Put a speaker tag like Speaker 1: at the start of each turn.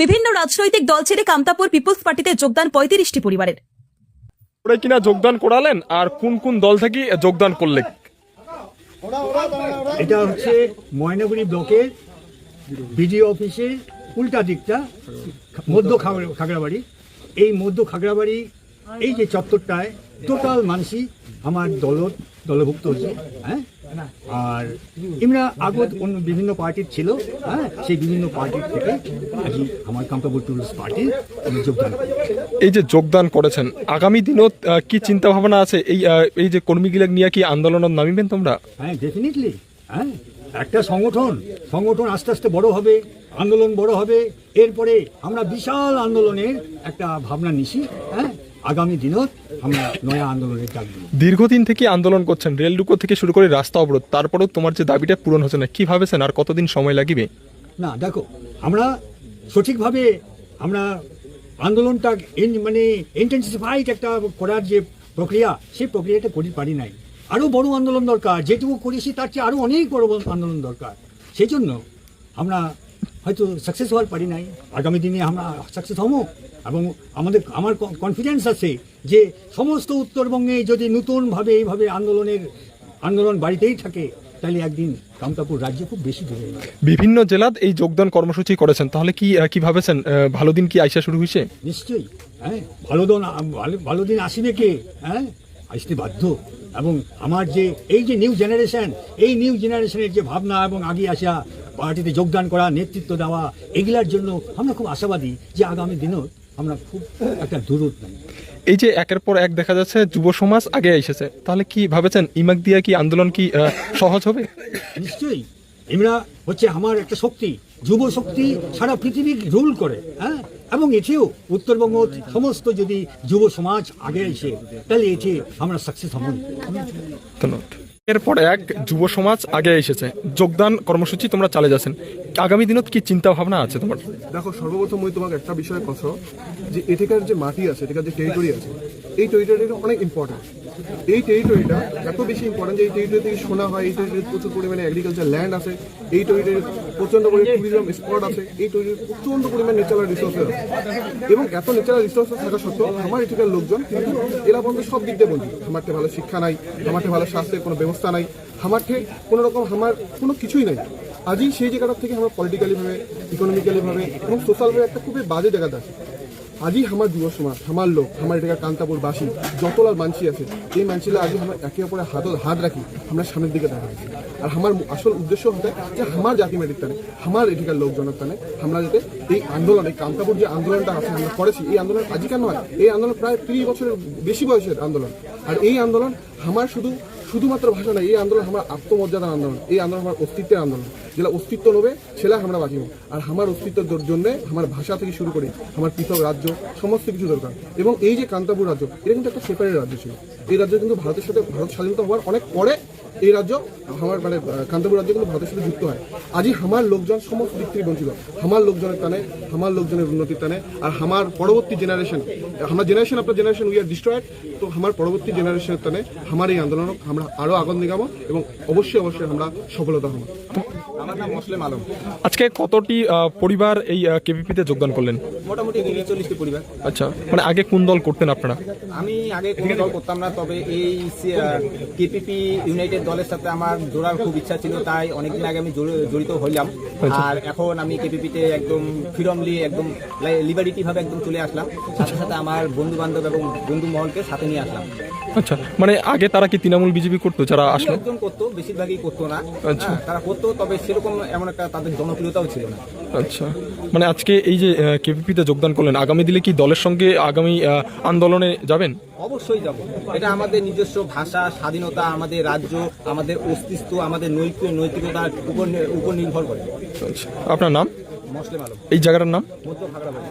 Speaker 1: বিভিন্ন রাজনৈতিক দল ছেড়ে কামতাপুর পিপলস পার্টিতে যোগদান 35টি পরিবারের।
Speaker 2: ওরা কিনা যোগদান করালেন আর কোন কোন দল থেকে যোগদান করলেন?
Speaker 3: এটা হচ্ছে ময়নাগুড়ি ব্লকের বিডিও অফিসের উল্টা দিকটা, মধ্য খাগড়াবাড়ি। এই মধ্য খাগড়াবাড়ি এই যে চত্বরটায় টোটাল মানুষই আমার দলভুক্ত হচ্ছে। হ্যাঁ, আর এমরা আগত অন্য বিভিন্ন পার্টির ছিল। হ্যাঁ, সেই বিভিন্ন পার্টির থেকে আজই আমার কামতাপুর পিপলস পার্টি যোগদান।
Speaker 2: এই যে যোগদান করেছেন, আগামী দিনত কি চিন্তা ভাবনা আছে? এই যে কর্মীগুলা নিয়ে কি আন্দোলনত নামিবেন তোমরা?
Speaker 3: হ্যাঁ, ডেফিনেটলি। হ্যাঁ, একটা সংগঠন আস্তে আস্তে বড় হবে, আন্দোলন বড় হবে, এরপরে আমরা বিশাল আন্দোলনের একটা ভাবনা নিছি। হ্যাঁ, আগামী দিনত আমরা নয়া আন্দোলনের ডাক দিব।
Speaker 2: দীর্ঘদিন থেকে আন্দোলন করছেন, রেল ডুকো থেকে শুরু করে রাস্তা অবরোধ, তারপরেও তোমার যে দাবিটা পূরণ হচ্ছে না, কি ভাবেছেন আর কতদিন সময় লাগবে?
Speaker 3: না, দেখো, আমরা সঠিকভাবে আমরা আন্দোলনটা মানে ইন্টেন্সিফাইড একটা করার যে প্রক্রিয়া, সেই প্রক্রিয়াটা করতে পারি নাই। আরও বড় আন্দোলন দরকার, যেটুকু করেছি তার চেয়ে আরও অনেক বড় আন্দোলন দরকার। সেই জন্য আমরা হয়তো সাকসেস হওয়ার পারি নাই। আগামী দিনে আমরা সাকসেস হব এবং আমার কনফিডেন্স আছে যে সমস্ত উত্তরবঙ্গে যদি নতুনভাবে এইভাবে আন্দোলন বাড়িতেই থাকে, তাহলে একদিন কামতাপুর রাজ্য খুব বেশি দূরে যাবে।
Speaker 2: বিভিন্ন জেলাত এই যোগদান কর্মসূচি করেছেন, তাহলে কি ভাবেছেন ভালো দিন কি আইসা শুরু হয়েছে?
Speaker 3: নিশ্চয়ই। হ্যাঁ, ভালো দিন আসিবে কে? হ্যাঁ, আসতে বাধ্য। এবং আমার যে এই যে নিউ জেনারেশনের যে ভাবনা এবং আগে আসা, পার্টিতে যোগদান করা, নেতৃত্ব দেওয়া, এগুলার জন্য আমরা খুব আশাবাদী যে আগামী দিনও আমরা খুব একটা দূরত নাই।
Speaker 2: এই যে একের পর এক দেখা যাচ্ছে যুব সমাজ আগে এসেছে, তাহলে কি ভাবেছেন ইমাক দিয়া কি আন্দোলন কি সহজ হবে?
Speaker 3: নিশ্চয়ই। এমরা হচ্ছে আমার একটা শক্তি, যুব শক্তি সারা পৃথিবী রুল করে। হ্যাঁ, এবং এটিও উত্তরবঙ্গ সমস্ত যদি যুব সমাজ আগে এসে, তাহলে এটি আমরা সাকসেস হব।
Speaker 2: ধন্যবাদ। এরপর এক যুব সমাজ আগে এসেছে, যোগদান কর্মসূচি তোমরা চালিয়ে যাচ্ছেন, আগামী দিনত কি চিন্তা ভাবনা আছে তোমার?
Speaker 4: দেখো, সর্বপ্রথম আমি তোমাকে একটা বিষয়ে কথা, যে এটাকার যে মাটি আছে, এটাকার যে টেরিটরি আছে, এই টেরিটরিটা অনেক ইম্পর্টেন্ট। এই টেরিটরিটা এত বেশি ইম্পর্টেন্ট যে এই টেরিটরি থেকে শোনা হয়, এই টেরিটরি প্রচুর পরিমাণে এগ্রিকালচার ল্যান্ড আছে, এই টেরিটরি প্রচণ্ড পরিমাণে ট্যুরিজম স্পট আছে, এই টেরিটরি প্রচণ্ড পরিমাণে ন্যাচারাল রিসোর্সেস আছে। এবং এত ন্যাচারাল রিসোর্সেস থাকা সত্ত্বেও আমার এখানকার লোকজন কিন্তু এরা বন্ধু সব দিক দিয়ে বঞ্চিত। আমারতে ভালো শিক্ষা নাই, আমারতে ভালো স্বাস্থ্যের কোনো ব্যবস্থা নাই, আমারতে কোনো রকম আমার কোনো কিছুই নাই। আজই সেই জায়গাটার থেকে আমরা পলিটিক্যালিভাবে, ইকোনমিক্যালিভাবে এবং সোশ্যালভাবে একটা খুবই বাজে জায়গাতে আছি। আজই আমার যুব সমাজ, আমার লোক, আমার এটাকার কান্তাপুরবাসী যতলা মানসি আছে, এই মানসিরা আজই আমরা একে অপরে হাত রাখি, আমরা সামনের দিকে দেখা যাচ্ছি। আর আমার আসল উদ্দেশ্য হতে যে আমার জাতি মেডির টানে, আমার এটিকার লোকজনের টানে আমরা যাতে এই আন্দোলন, এই কান্তাপুর যে আন্দোলনটা আছে আমরা করেছি, এই আন্দোলন আজকাল নয়, এই আন্দোলন প্রায় 30 বছরের বেশি বয়সের আন্দোলন। আর এই আন্দোলন আমার শুধুমাত্র ভাষা নয়, এই আন্দোলন আমার আত্মমর্যাদার আন্দোলন, এই আন্দোলন আমার অস্তিত্বের আন্দোলন। যেটা অস্তিত্ব নেবে সেটা আমরা বাঁচিব। আর আমার অস্তিত্বের জন্য আমার ভাষা থেকে শুরু করে আমার পৃথক রাজ্য সমস্ত কিছু দরকার। এবং এই যে কান্তাপুর রাজ্য, এটা কিন্তু একটা সেপারেট রাজ্য ছিল। এই রাজ্য কিন্তু ভারতের সাথে, ভারত স্বাধীনতা হওয়ার অনেক পরে এই রাজ্য, আমার মানে কান্তাপুর রাজ্য কিন্তু ভারতের সাথে যুক্ত হয়। আজই আমার লোকজন সমস্ত দিক থেকে বঞ্চিত, আমার লোকজনের টানে, আমার লোকজনের উন্নতির টানে। আর আমার পরবর্তী জেনারেশন, আপনার জেনারেশন উই আর ডিস্ট্রয়েড, তো আমার পরবর্তী জেনারেশনের টানে আমার এই আন্দোলন আমরা আরও আগুন দেখাবো এবং অবশ্যই আমরা সফলতা হব।
Speaker 5: আমার নাম মুসলিম আলম।
Speaker 2: আজকে কতটি পরিবার এই কেপিপিতে যোগদান করলেন?
Speaker 5: মোটামুটি 40টি পরিবার।
Speaker 2: আচ্ছা, মানে আগে কোন দল করতেন আপনারা?
Speaker 5: আমি আগে কোনো দল করতাম না, তবে এই কেপিপি ইউনাইটেড দলের সাথে আমার জোড়ার খুব ইচ্ছা ছিল, তাই অনেকদিন আগে আমি জড়িত হইলাম। আর এখন আমি কেপিপিতে একদম ফ্রিডমলি, একদম লিবারিটি ভাবে একদম চলে আসলাম। সাথে সাথে আমার বন্ধু বান্ধব এবং বন্ধু মহলকে সাথে নিয়ে আসলাম।
Speaker 2: আচ্ছা, মানে আগে তারা কি তৃণমূল বিজেপি করতো যারা আসলো?
Speaker 5: একজন করতো, বেশিরভাগই করতো না।
Speaker 2: আচ্ছা,
Speaker 5: তারা করতো, তবে সেরকম এমন একটা তাদের জনপ্রিয়তাও ছিল না।
Speaker 2: আচ্ছা, মানে আজকে এই যে কেপিপিতে যোগদান করলেন, আগামী দিনে কি দলের সঙ্গে আগামী আন্দোলনে যাবেন?
Speaker 5: অবশ্যই যাব। এটা আমাদের নিজস্ব ভাষা, স্বাধীনতা, আমাদের রাজ্য, আমাদের অস্তিত্ব, আমাদের নৈতিকতার উপর নির্ভর করে।
Speaker 2: আচ্ছা, আপনার নাম?
Speaker 5: মুসলিম আলম।
Speaker 2: এই জায়গাটার নাম?
Speaker 5: মধ্য খাগড়াবাড়ি।